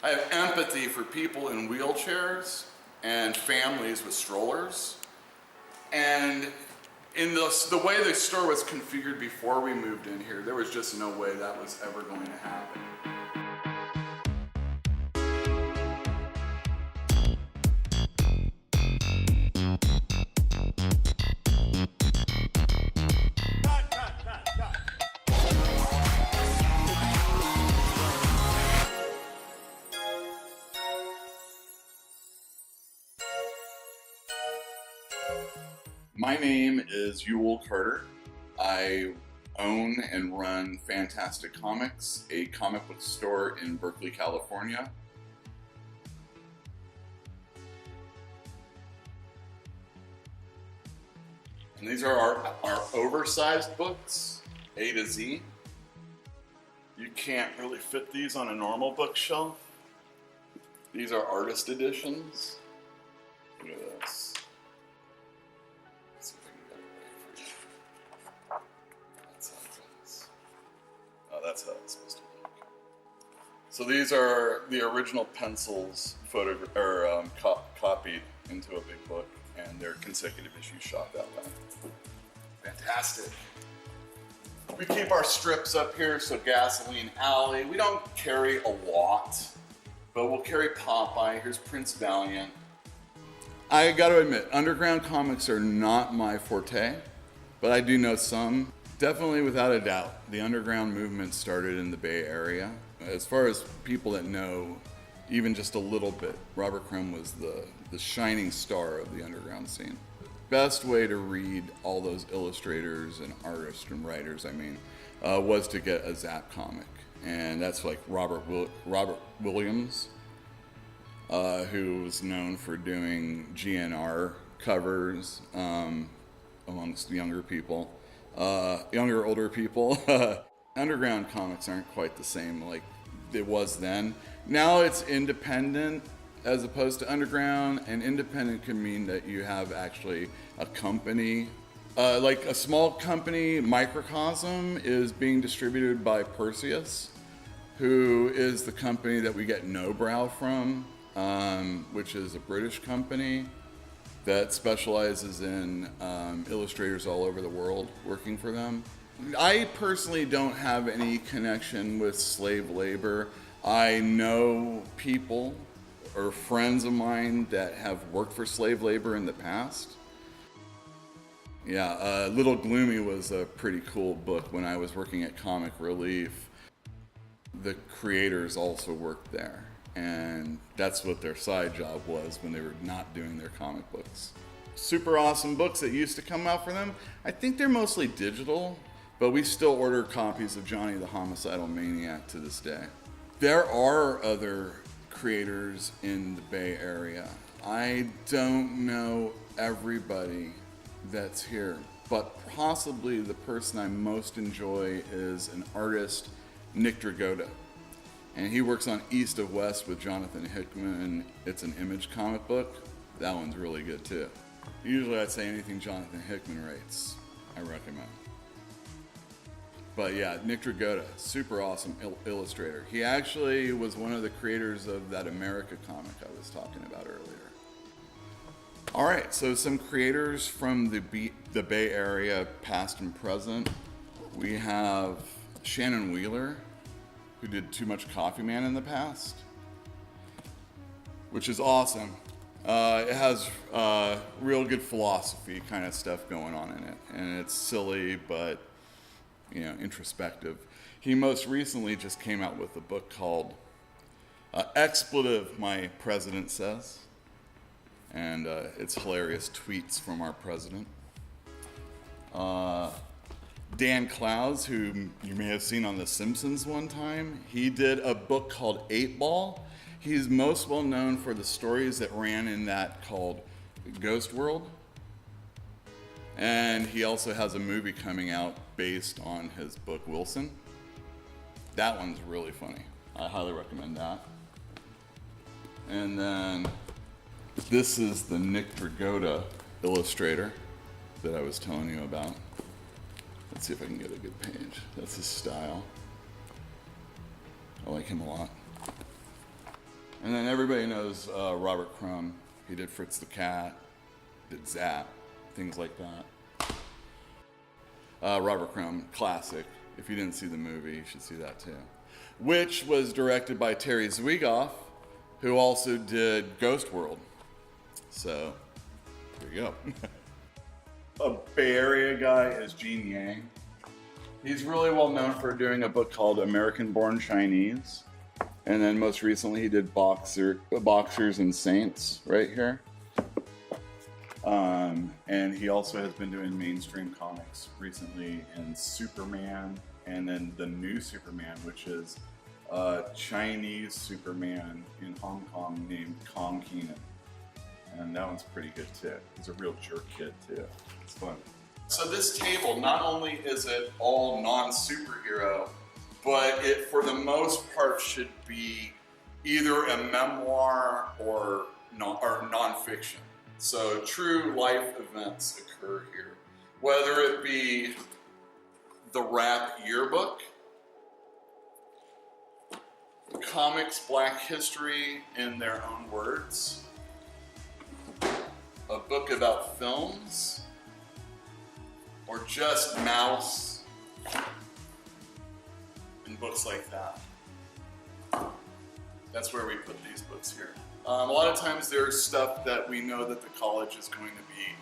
I have empathy for people in wheelchairs and families with strollers. And in the way the store was configured before we moved in here, there was just no way that was ever going to happen. My name is Uel Carter. I own and run Fantastic Comics, a comic book store in Berkeley, California. And these are our oversized books, A to Z. You can't really fit these on a normal bookshelf. These are artist editions. Look at this. That's how it's supposed to look. So these are the original pencils copied into a big book, and they're consecutive issues shot that way. Fantastic. We keep our strips up here, so Gasoline Alley. We don't carry a lot, but we'll carry Popeye. Here's Prince Valiant. I gotta admit, underground comics are not my forte, but I do know some. Definitely, without a doubt, the underground movement started in the Bay Area. As far as people that know even just a little bit, Robert Crumb was the shining star of the underground scene. Best way to read all those illustrators and artists and writers, was to get a Zap comic. And that's like Robert Williams, who was known for doing GNR covers amongst younger people. Older people. Underground comics aren't quite the same like it was then. Now it's independent as opposed to underground, and independent can mean that you have actually a company. Like a small company, Microcosm, is being distributed by Perseus, who is the company that we get No Brow from, which is a British company that specializes in illustrators all over the world working for them. I personally don't have any connection with slave labor. I know people or friends of mine that have worked for slave labor in the past. Yeah, Little Gloomy was a pretty cool book when I was working at Comic Relief. The creators also worked there. And that's what their side job was when they were not doing their comic books. Super awesome books that used to come out for them. I think they're mostly digital, but we still order copies of Johnny the Homicidal Maniac to this day. There are other creators in the Bay Area. I don't know everybody that's here, but possibly the person I most enjoy is an artist, Nick Dragotta. And he works on East of West with Jonathan Hickman. It's an Image comic book. That one's really good too. Usually I'd say anything Jonathan Hickman writes, I recommend. But yeah, Nick Dragotta, super awesome illustrator. He actually was one of the creators of that America comic I was talking about earlier. All right, so some creators from the Bay Area, past and present. We have Shannon Wheeler, who did Too Much Coffee Man in the past, which is awesome. It has real good philosophy kind of stuff going on in it, and it's silly but introspective. He most recently just came out with a book called Expletive, My President Says, and it's hilarious tweets from our president. Dan Clowes, who you may have seen on The Simpsons one time, he did a book called 8 Ball. He's most well known for the stories that ran in that called Ghost World. And he also has a movie coming out based on his book Wilson. That one's really funny. I highly recommend that. And then this is the Nick Dragotta illustrator that I was telling you about. Let's see if I can get a good page. That's his style. I like him a lot. And then everybody knows Robert Crumb. He did Fritz the Cat, did Zap, things like that. Robert Crumb, classic. If you didn't see the movie, you should see that too. Which was directed by Terry Zwigoff, who also did Ghost World. So, there you go. A Bay Area guy is Gene Yang. He's really well known for doing a book called American Born Chinese. And then most recently he did Boxers and Saints right here. And he also has been doing mainstream comics recently in Superman, and then the new Superman, which is Chinese Superman in Hong Kong named Kong Keenan. And that one's pretty good too. He's a real jerk kid too. It's fun. So this table, not only is it all non-superhero, but it, for the most part, should be either a memoir or nonfiction. So true life events occur here. Whether it be the rap yearbook, comics Black history in their own words, a book about films, or just Mouse, and books like that. That's where we put these books here. A lot of times there's stuff that we know that the college is going to be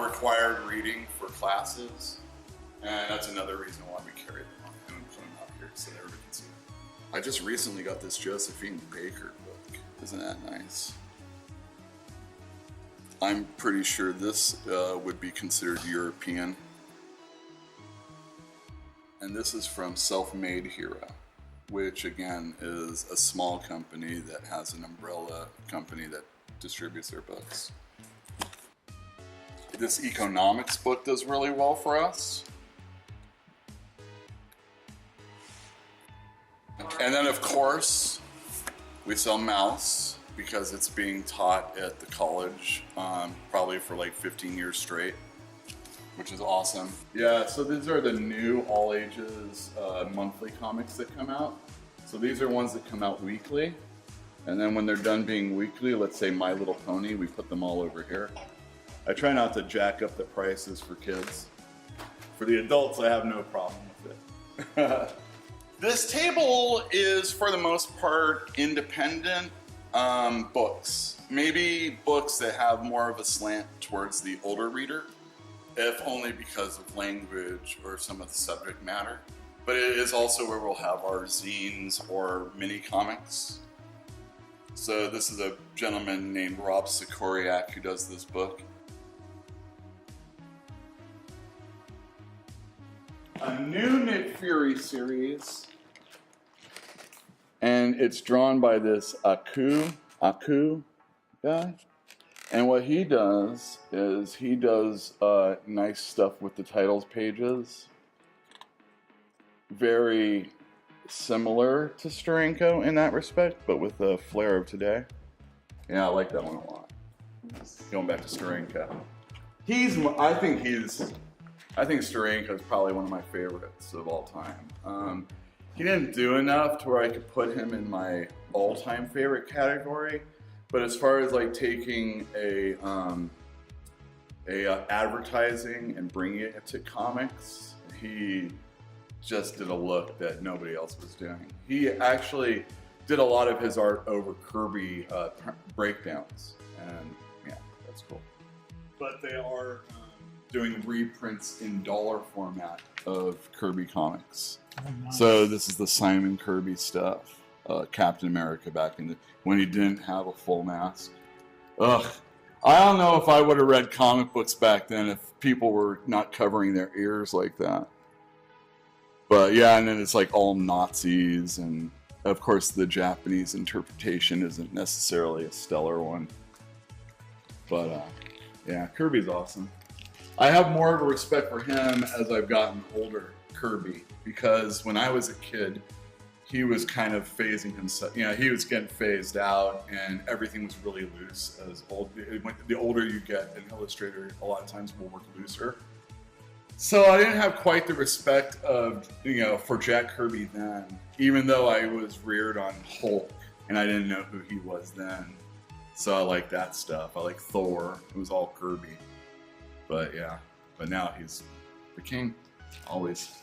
required reading for classes, and that's another reason why we carry them on and put them out here so that everybody can see them. I just recently got this Josephine Baker book. Isn't that nice? I'm pretty sure this would be considered European. And this is from Self-Made Hero, which again is a small company that has an umbrella company that distributes their books. This economics book does really well for us. And then of course, we sell Mouse because it's being taught at the college, probably for like 15 years straight, which is awesome. Yeah, so these are the new all ages monthly comics that come out. So these are ones that come out weekly. And then when they're done being weekly, let's say My Little Pony, we put them all over here. I try not to jack up the prices for kids. For the adults, I have no problem with it. This table is, for the most part, independent books. Maybe books that have more of a slant towards the older reader, if only because of language or some of the subject matter. But it is also where we'll have our zines or mini comics. So this is a gentleman named Rob Sikoriak who does this book. A new Nick Fury series, and it's drawn by this Aku guy. And what he does is he does nice stuff with the titles pages. Very similar to Steranko in that respect, but with the flair of today. Yeah, I like that one a lot. Going back to Steranko. I think Steranko is probably one of my favorites of all time. He didn't do enough to where I could put him in my all-time favorite category, but as far as like taking a advertising and bringing it to comics, he just did a look that nobody else was doing. He actually did a lot of his art over Kirby breakdowns, and yeah, that's cool. But they are doing reprints in dollar format of Kirby comics. Oh, nice. So this is the Simon Kirby stuff. Captain America back in when he didn't have a full mask. Ugh. I don't know if I would have read comic books back then if people were not covering their ears like that. But yeah, and then it's like all Nazis, and of course the Japanese interpretation isn't necessarily a stellar one. But yeah, Kirby's awesome. I have more of a respect for him as I've gotten older, Kirby, because when I was a kid, he was kind of phasing himself. You know, he was getting phased out, and everything was really loose. The older you get, an illustrator a lot of times will work looser. So I didn't have quite the respect of, for Jack Kirby then, even though I was reared on Hulk and I didn't know who he was then. So I like that stuff. I like Thor. It was all Kirby. But yeah, but now he's the king, always.